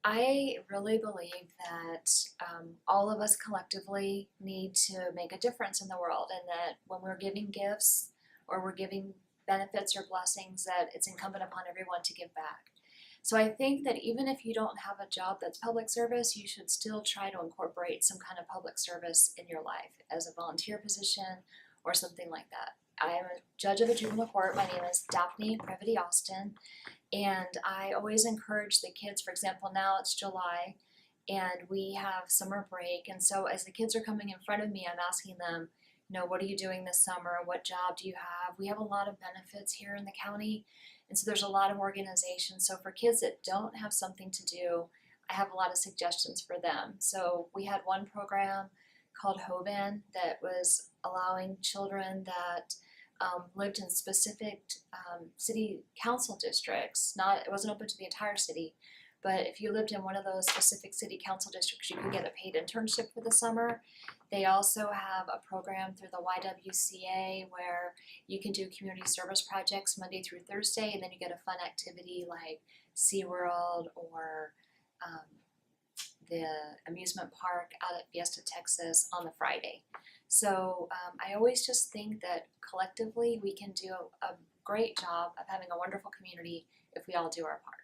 I really believe that all of us collectively need to make a difference in the world, and that when we're giving gifts or we're giving benefits or blessings, that it's incumbent upon everyone to give back. So I think that even if you don't have a job that's public service, you should still try to incorporate some kind of public service in your life as a volunteer position or something like that. I am a judge of a juvenile court. My name is Daphne Previti Austin, and I always encourage the kids. For example, now it's July and we have summer break. And so as the kids are coming in front of me, I'm asking them, what are you doing this summer? What job do you have? We have a lot of benefits here in the county. And so there's a lot of organizations. So for kids that don't have something to do, I have a lot of suggestions for them. So we had one program called Hoban that was allowing children that lived in specific city council districts. It wasn't open to the entire city, but if you lived in one of those specific city council districts, you could get a paid internship for the summer. They also have a program through the YWCA where you can do community service projects Monday through Thursday, and then you get a fun activity like SeaWorld or um, the amusement park out at Fiesta, Texas on the Friday. So I always just think that collectively we can do a great job of having a wonderful community if we all do our part.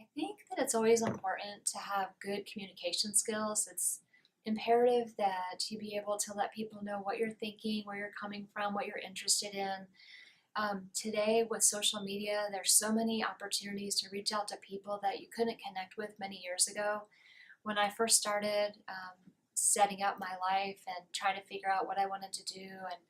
I think that it's always important to have good communication skills. It's imperative that you be able to let people know what you're thinking, where you're coming from, what you're interested in. Today with social media, there's so many opportunities to reach out to people that you couldn't connect with many years ago. When I first started setting up my life and trying to figure out what I wanted to do and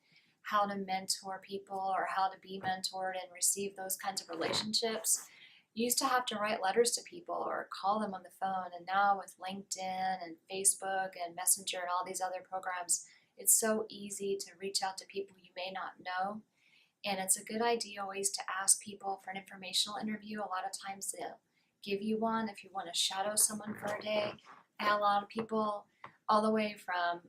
how to mentor people or how to be mentored and receive those kinds of relationships, you used to have to write letters to people or call them on the phone. And now with LinkedIn and Facebook and Messenger and all these other programs, it's so easy to reach out to people you may not know. And it's a good idea always to ask people for an informational interview. A lot of times they'll give you one if you want to shadow someone for a day. I had a lot of people all the way from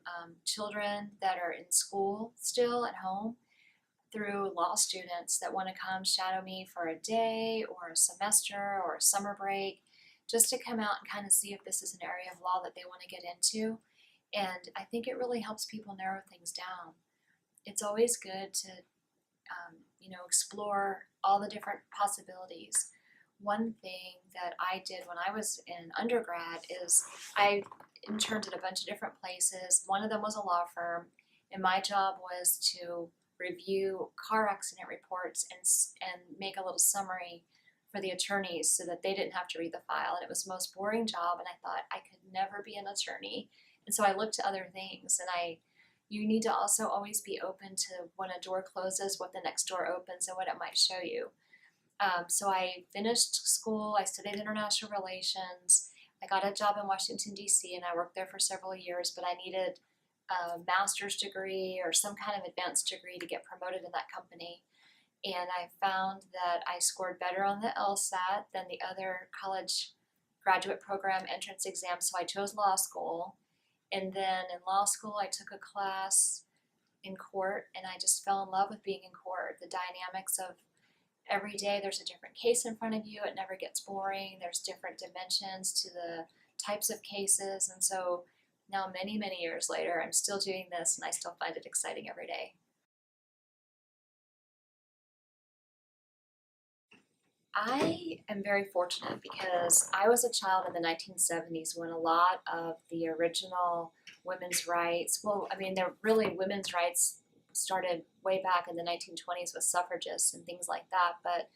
children that are in school still at home through law students that want to come shadow me for a day or a semester or a summer break just to come out and kind of see if this is an area of law that they want to get into. And I think it really helps people narrow things down. It's always good to explore all the different possibilities. One thing that I did when I was in undergrad is I interned at a bunch of different places. One of them was a law firm, and my job was to review car accident reports and make a little summary for the attorneys so that they didn't have to read the file. And it was the most boring job, and I thought I could never be an attorney. And so I looked to other things, and you need to also always be open to when a door closes, what the next door opens and what it might show you. So I finished school, I studied international relations, I got a job in Washington, D.C., and I worked there for several years, but I needed a master's degree or some kind of advanced degree to get promoted in that company. And I found that I scored better on the LSAT than the other college graduate program entrance exams, so I chose law school. And then in law school, I took a class in court, and I just fell in love with being in court. The dynamics of every day there's a different case in front of you. It never gets boring. There's different dimensions to the types of cases. And so now, many, many years later, I'm still doing this, and I still find it exciting every day. I am very fortunate because I was a child in the 1970s when a lot of the original women's rights, well, I mean, they're really women's rights started way back in the 1920s with suffragists and things like that. But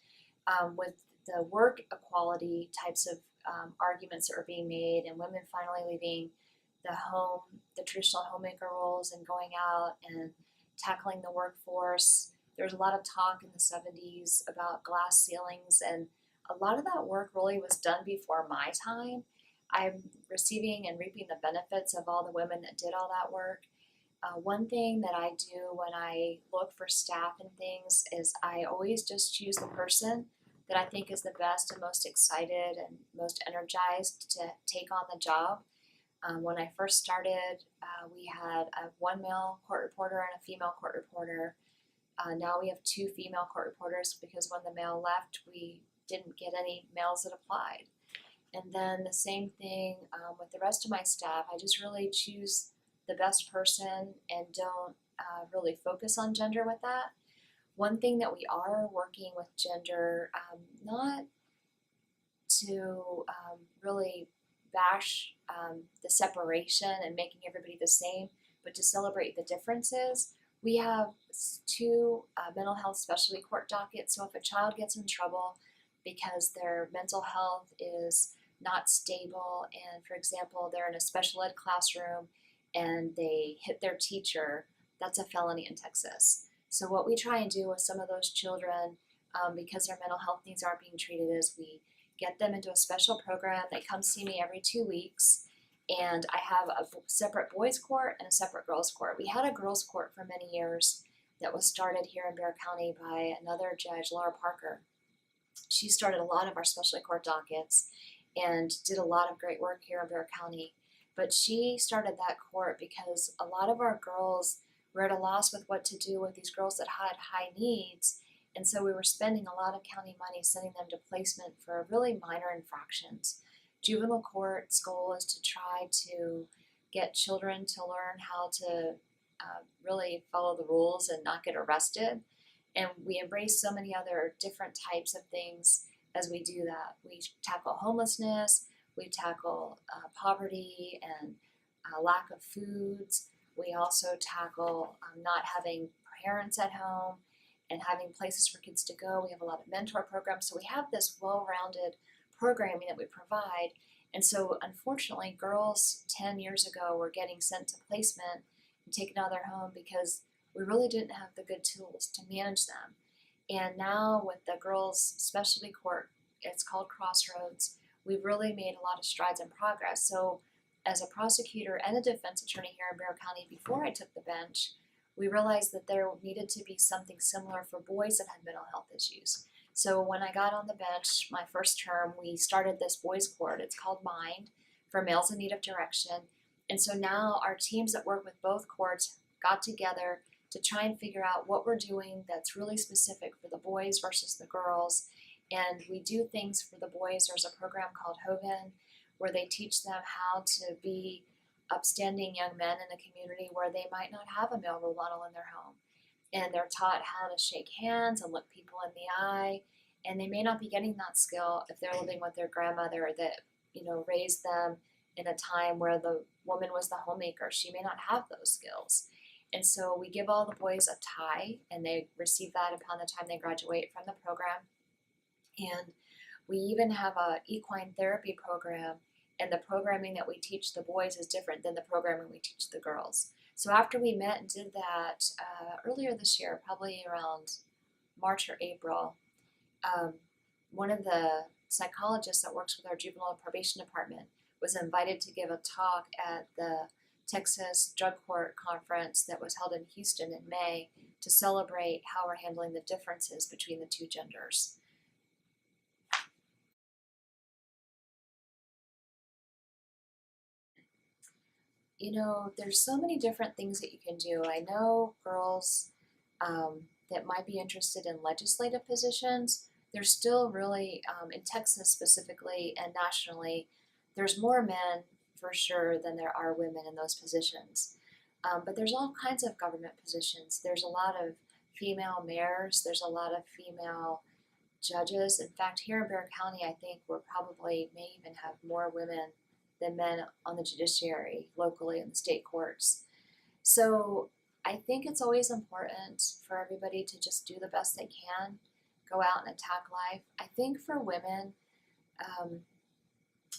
with the work equality types of arguments that were being made and women finally leaving the home, the traditional homemaker roles and going out and tackling the workforce, there was a lot of talk in the 70s about glass ceilings, and a lot of that work really was done before my time. I'm receiving and reaping the benefits of all the women that did all that work. One thing that I do when I look for staff and things is I always just choose the person that I think is the best and most excited and most energized to take on the job. When I first started, we had one male court reporter and a female court reporter. Now we have two female court reporters because when the male left, we didn't get any males that applied. And then the same thing with the rest of my staff. I just really choose the best person and don't really focus on gender with that. One thing that we are working with gender, not to really bash the separation and making everybody the same, but to celebrate the differences. We have two mental health specialty court dockets. So if a child gets in trouble because their mental health is not stable, and for example, they're in a special ed classroom and they hit their teacher, that's a felony in Texas. So what we try and do with some of those children, because their mental health needs aren't being treated, is we get them into a special program. They come see me every 2 weeks, and I have a separate boys court and a separate girls court. We had a girls court for many years that was started here in Bexar County by another judge, Laura Parker. She started a lot of our specialty court dockets and did a lot of great work here in Bexar County. But she started that court because a lot of our girls were at a loss with what to do with these girls that had high needs. And so we were spending a lot of county money sending them to placement for really minor infractions. Juvenile court's goal is to try to get children to learn how to really follow the rules and not get arrested. And we embrace so many other different types of things as we do that. We tackle homelessness, we tackle poverty and lack of foods. We also tackle not having parents at home and having places for kids to go. We have a lot of mentor programs. So we have this well-rounded programming that we provide. And so unfortunately, girls 10 years ago were getting sent to placement and taken out of their home because we really didn't have the good tools to manage them. And now with the girls' specialty court, it's called Crossroads, we've really made a lot of strides and progress. So as a prosecutor and a defense attorney here in Bexar County, before I took the bench, we realized that there needed to be something similar for boys that had mental health issues. So when I got on the bench, my first term, we started this boys court. It's called Mind, for males in need of direction. And so now our teams that work with both courts got together to try and figure out what we're doing that's really specific for the boys versus the girls. And we do things for the boys. There's a program called Hogan where they teach them how to be upstanding young men in a community where they might not have a male role model in their home. And they're taught how to shake hands and look people in the eye. And they may not be getting that skill if they're living with their grandmother that, raised them in a time where the woman was the homemaker. She may not have those skills. And so we give all the boys a tie, and they receive that upon the time they graduate from the program. And we even have a equine therapy program, and the programming that we teach the boys is different than the programming we teach the girls. So after we met and did that earlier this year, probably around March or April, one of the psychologists that works with our juvenile probation department was invited to give a talk at the Texas Drug Court Conference that was held in Houston in May to celebrate how we're handling the differences between the two genders. There's so many different things that you can do. I know girls that might be interested in legislative positions. There's still really, in Texas specifically and nationally, there's more men for sure than there are women in those positions. But there's all kinds of government positions. There's a lot of female mayors. There's a lot of female judges. In fact, here in Bexar County, I think we're probably may even have more women than men on the judiciary locally in the state courts. So I think it's always important for everybody to just do the best they can, go out and attack life. I think for women,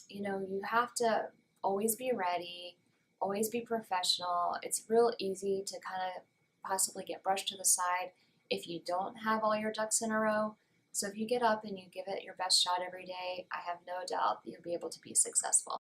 you have to always be ready, always be professional. It's real easy to kind of possibly get brushed to the side if you don't have all your ducks in a row. So if you get up and you give it your best shot every day, I have no doubt that you'll be able to be successful.